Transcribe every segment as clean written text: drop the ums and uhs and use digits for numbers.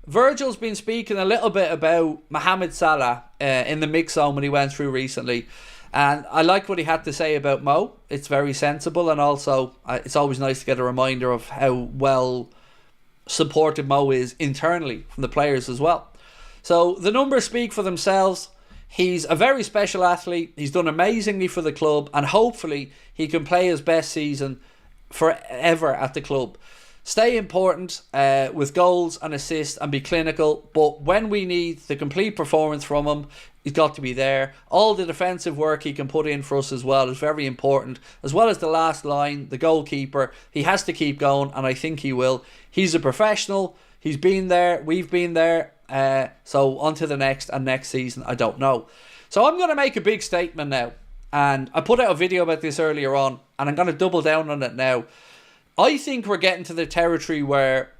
Virgil's been speaking a little bit about Mohamed Salah in the mix zone when he went through recently. And I like what he had to say about Mo. It's very sensible, and also it's always nice to get a reminder of how well supported Mo is internally from the players as well. So the numbers speak for themselves. He's a very special athlete. He's done amazingly for the club, and hopefully he can play his best season forever at the club. Stay important with goals and assists and be clinical, but when we need the complete performance from him, he's got to be there. All the defensive work he can put in for us as well is very important, as well as the last line, the goalkeeper. He has to keep going, and I think he will. He's a professional. He's been there. We've been there. So on to the next and next season, I don't know. So I'm going to make a big statement now, and I put out a video about this earlier on, and I'm going to double down on it now. I think we're getting to the territory where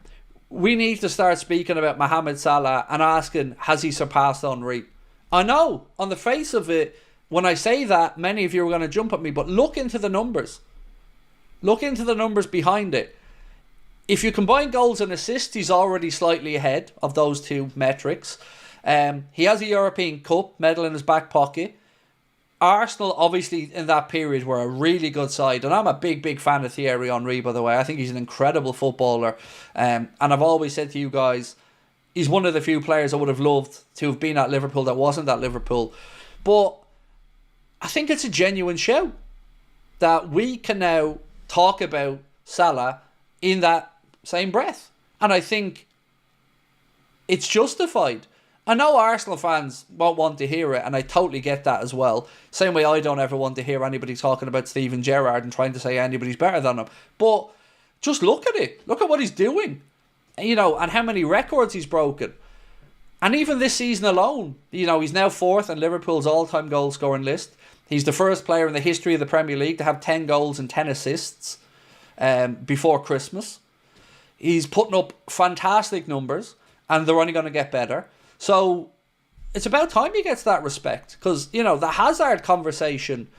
we need to start speaking about Mohamed Salah and asking, has he surpassed Henry? I know, on the face of it, when I say that, many of you are going to jump at me, but look into the numbers. Look into the numbers behind it. If you combine goals and assists, he's already slightly ahead of those two metrics. He has a European Cup medal in his back pocket. Arsenal, obviously, in that period, were a really good side. And I'm a big fan of Thierry Henry, by the way. I think he's an incredible footballer. And I've always said to you guys, he's one of the few players I would have loved to have been at Liverpool that wasn't at Liverpool. But I think it's a genuine show that we can now talk about Salah in that same breath. And I think it's justified. I know Arsenal fans won't want to hear it, and I totally get that as well. Same way I don't ever want to hear anybody talking about Steven Gerrard and trying to say anybody's better than him. But just look at it. Look at what he's doing. You know, and how many records he's broken. And even this season alone, you know, he's now fourth on Liverpool's all-time goal scoring list. He's the first player in the history of the Premier League to have 10 goals and 10 assists before Christmas. He's putting up fantastic numbers, and they're only going to get better. So it's about time he gets that respect, because, you know, the Hazard conversation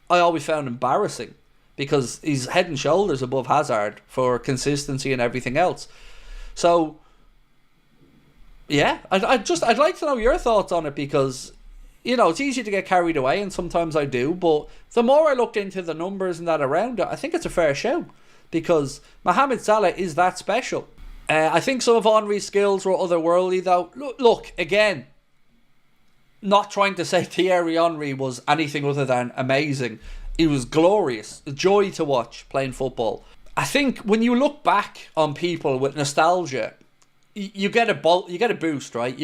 I always found embarrassing, because he's head and shoulders above Hazard for consistency and everything else. So yeah, I'd like to know your thoughts on it, because, you know, it's easy to get carried away, and sometimes I do, but the more I looked into the numbers and that around it, I think it's a fair show, because Mohamed Salah is that special. I think some of Henry's skills were otherworldly, though. Look, again, not trying to say Thierry Henry was anything other than amazing. He was glorious, a joy to watch playing football. I think when you look back on people with nostalgia, you get a boost, right?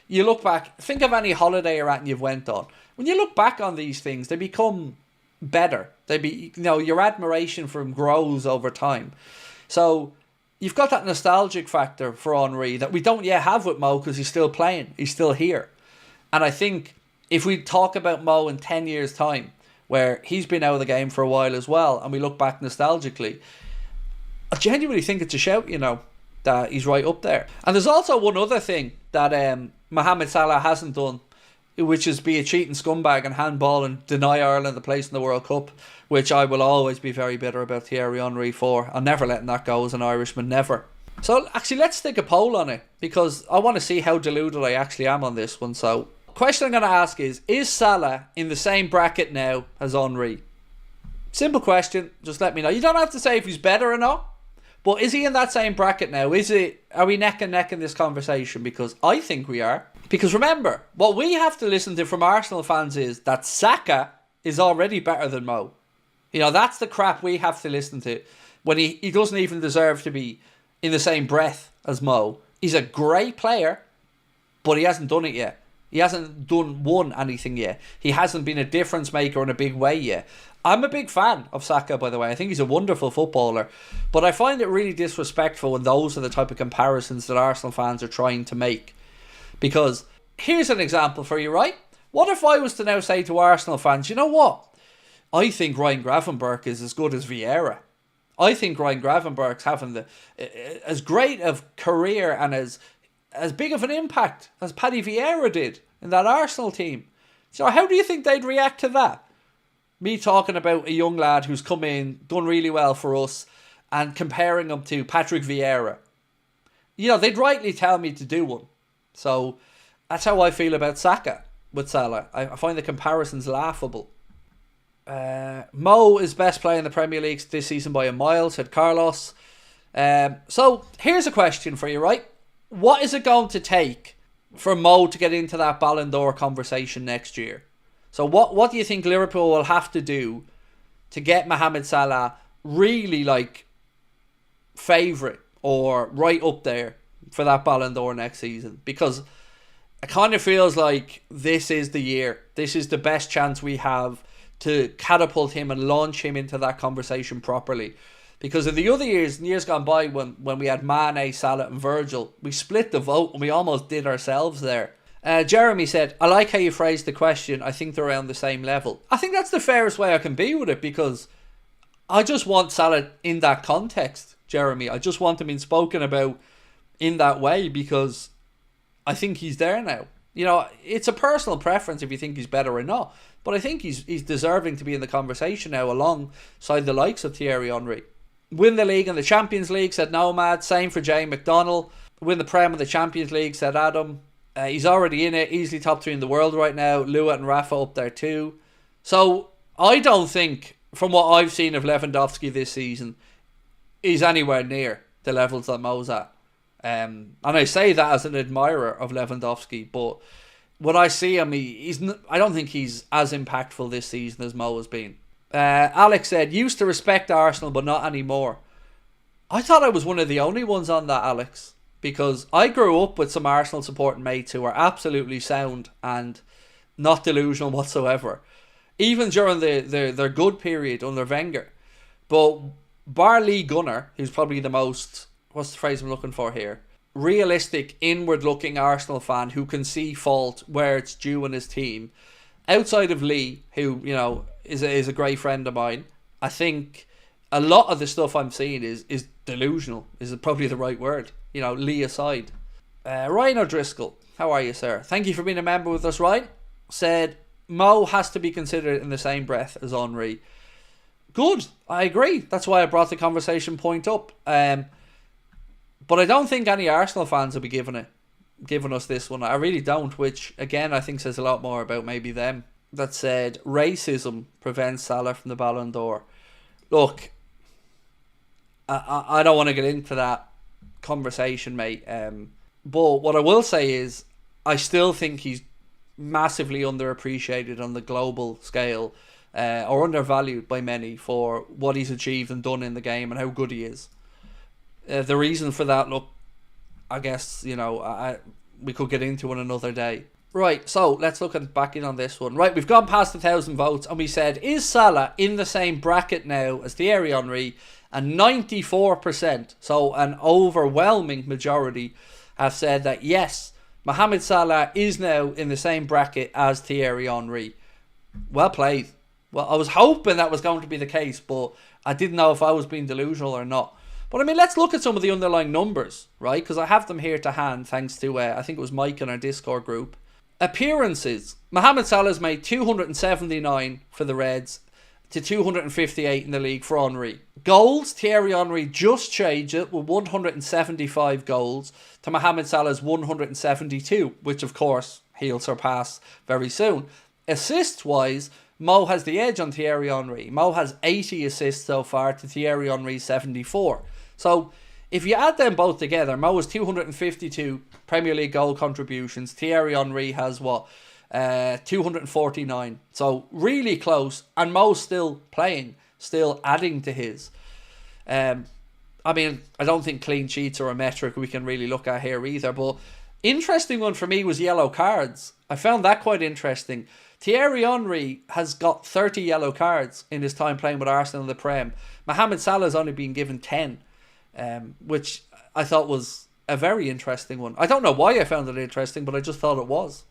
You look back, think of any holiday or anything you've went on. When you look back on these things, they become better. Your admiration for him grows over time. So you've got that nostalgic factor for Henry that we don't yet have with Mo, because he's still playing. He's still here. And I think if we talk about Mo in 10 years' time, where he's been out of the game for a while as well, and we look back nostalgically, I genuinely think it's a shout, you know, that he's right up there. And there's also one other thing that Mohamed Salah hasn't done, which is be a cheating scumbag and handball and deny Ireland the place in the World Cup, which I will always be very bitter about Thierry Henry for. I'm never letting that go as an Irishman, never. So actually, let's stick a poll on it, because I want to see how deluded I actually am on this one. So question I'm going to ask is Salah in the same bracket now as Henry? Simple question, just let me know. You don't have to say if he's better or not, but is he in that same bracket now? Are we neck and neck in this conversation? Because I think we are. Because remember, what we have to listen to from Arsenal fans is that Saka is already better than Mo. You know, that's the crap we have to listen to, when he doesn't even deserve to be in the same breath as Mo. He's a great player, but he hasn't done it yet. He hasn't won anything yet. He hasn't been a difference maker in a big way yet. I'm a big fan of Saka, by the way. I think he's a wonderful footballer. But I find it really disrespectful when those are the type of comparisons that Arsenal fans are trying to make. Because here's an example for you, right? What if I was to now say to Arsenal fans, you know what? I think Ryan Gravenberch is as good as Vieira. I think Ryan Gravenberch's having as great of career and as big of an impact as Paddy Vieira did in that Arsenal team. So how do you think they'd react to that? Me talking about a young lad who's come in, done really well for us, and comparing him to Patrick Vieira. they'd rightly tell me to do one. So that's how I feel about Saka with Salah. I find the comparisons laughable. Mo is best player in the Premier League this season by a mile, said Carlos. So here's a question for you, right? What is it going to take for Mo to get into that Ballon d'Or conversation next year? So what do you think Liverpool will have to do to get Mohamed Salah really like favourite or right up there for that Ballon d'Or next season? Because it kind of feels like this is the year. This is the best chance we have to catapult him and launch him into that conversation properly. Because in the other years, in years gone by, when we had Mane, Salah and Virgil, we split the vote and we almost did ourselves there. Jeremy said, I like how you phrased the question. I think they're around the same level. I think that's the fairest way I can be with it, because I just want Salah in that context, Jeremy. I just want him being spoken about in that way, because I think he's there now. It's a personal preference if you think he's better or not. But I think he's deserving to be in the conversation now alongside the likes of Thierry Henry. Win the league and the Champions League, said Nomad. Same for Jay McDonnell. Win the Prem and the Champions League, said Adam. He's already in it. Easily top 3 in the world right now. Lua and Rafa up there too. So I don't think, from what I've seen of Lewandowski this season, he's anywhere near the levels that Mo's at. And I say that as an admirer of Lewandowski, but when I see him, I don't think he's as impactful this season as Mo has been. Alex said, used to respect Arsenal, but not anymore. I thought I was one of the only ones on that, Alex, because I grew up with some Arsenal supporting mates who were absolutely sound and not delusional whatsoever, even during their good period under Wenger. But bar Lee Gunner, who's probably the most, what's the phrase I'm looking for here, realistic, inward-looking Arsenal fan who can see fault where it's due in his team, outside of Lee, who, is a great friend of mine, I think a lot of the stuff I'm seeing is delusional, is probably the right word. Lee aside. Ryan O'Driscoll, how are you, sir? Thank you for being a member with us, Ryan. Said, Mo has to be considered in the same breath as Henry. Good, I agree. That's why I brought the conversation point up. But I don't think any Arsenal fans will be giving us this one. I really don't, which again I think says a lot more about maybe them. That said, racism prevents Salah from the Ballon d'Or. Look, I don't want to get into that conversation, mate. But what I will say is, I still think he's massively underappreciated on the global scale, or undervalued by many for what he's achieved and done in the game and how good he is. The reason for that, look, I guess, we could get into it another day. Right, so let's look back in on this one. Right, we've gone past 1,000 votes and we said, is Salah in the same bracket now as Thierry Henry? And 94%, so an overwhelming majority, have said that yes, Mohamed Salah is now in the same bracket as Thierry Henry. Well played. Well, I was hoping that was going to be the case, but I didn't know if I was being delusional or not. But let's look at some of the underlying numbers, right? Because I have them here to hand, thanks to, I think it was Mike in our Discord group. Appearances. Mohamed Salah's made 279 for the Reds to 258 in the league for Henry. Goals, Thierry Henry just changed it with 175 goals to Mohamed Salah's 172, which of course he'll surpass very soon. Assists-wise, Mo has the edge on Thierry Henry. Mo has 80 assists so far to Thierry Henry's 74. So if you add them both together, Mo has 252 Premier League goal contributions. Thierry Henry has 249. So really close. And Mo's still playing, still adding to his. I don't think clean sheets are a metric we can really look at here either. But interesting one for me was yellow cards. I found that quite interesting. Thierry Henry has got 30 yellow cards in his time playing with Arsenal in the Prem. Mohamed Salah has only been given 10, which I thought was a very interesting one. I don't know why I found it interesting, but I just thought it was.